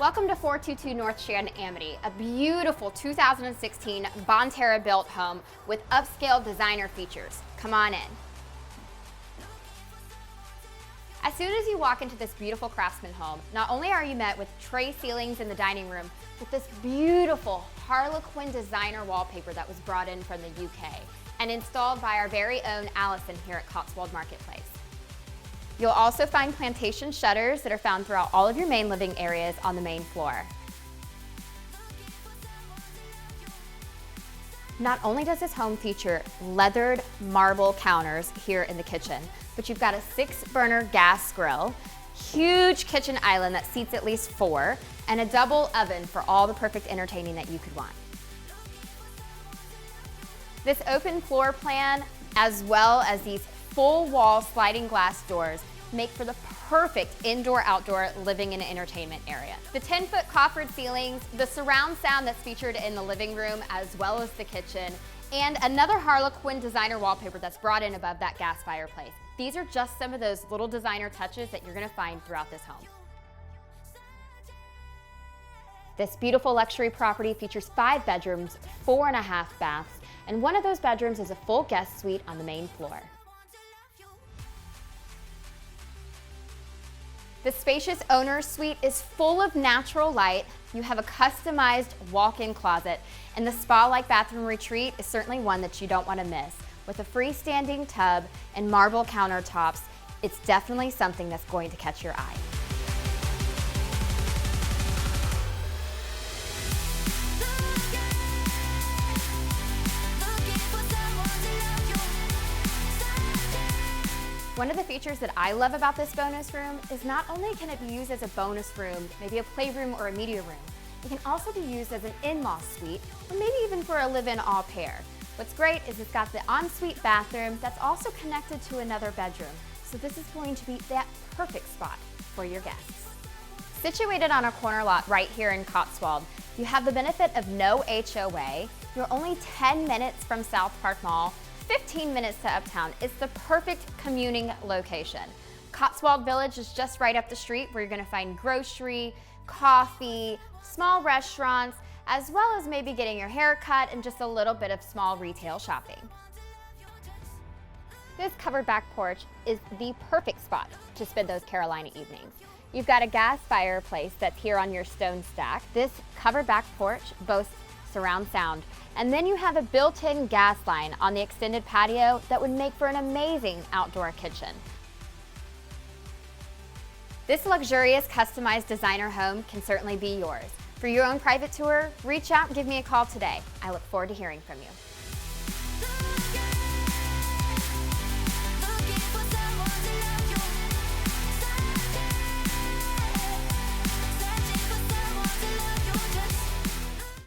Welcome to 422 North Sharon Amity, a beautiful 2016 Bonterra built home with upscale designer features. Come on in. As soon as you walk into this beautiful craftsman home, not only are you met with tray ceilings in the dining room, but this beautiful Harlequin designer wallpaper that was brought in from the UK and installed by our very own Allison here at Cotswold Marketplace. You'll also find plantation shutters that are found throughout all of your main living areas on the main floor. Not only does this home feature leathered marble counters here in the kitchen, but you've got a 6-burner gas grill, huge kitchen island that seats at least 4, and a double oven for all the perfect entertaining that you could want. This open floor plan, as well as these full wall sliding glass doors, make for the perfect indoor-outdoor living and entertainment area. The 10-foot coffered ceilings, the surround sound that's featured in the living room as well as the kitchen, and another Harlequin designer wallpaper that's brought in above that gas fireplace. These are just some of those little designer touches that you're gonna find throughout this home. This beautiful luxury property features 5 bedrooms, 4.5 baths, and one of those bedrooms is a full guest suite on the main floor. The spacious owner's suite is full of natural light. You have a customized walk-in closet, and the spa-like bathroom retreat is certainly one that you don't want to miss. With a freestanding tub and marble countertops, it's definitely something that's going to catch your eye. One of the features that I love about this bonus room is not only can it be used as a bonus room, maybe a playroom or a media room, it can also be used as an in-law suite or maybe even for a live-in au pair. What's great is it's got the ensuite bathroom that's also connected to another bedroom, so this is going to be that perfect spot for your guests. Situated on a corner lot right here in Cotswold, you have the benefit of no HOA. You're only 10 minutes from SouthPark Mall, 15 minutes to Uptown. It's the perfect commuting location. Cotswold Village is just right up the street where you're gonna find grocery, coffee, small restaurants, as well as maybe getting your hair cut and just a little bit of small retail shopping. This covered back porch is the perfect spot to spend those Carolina evenings. You've got a gas fireplace that's here on your stone stack. This covered back porch boasts surround sound. And then you have a built-in gas line on the extended patio that would make for an amazing outdoor kitchen. This luxurious customized designer home can certainly be yours. For your own private tour, reach out and give me a call today. I look forward to hearing from you.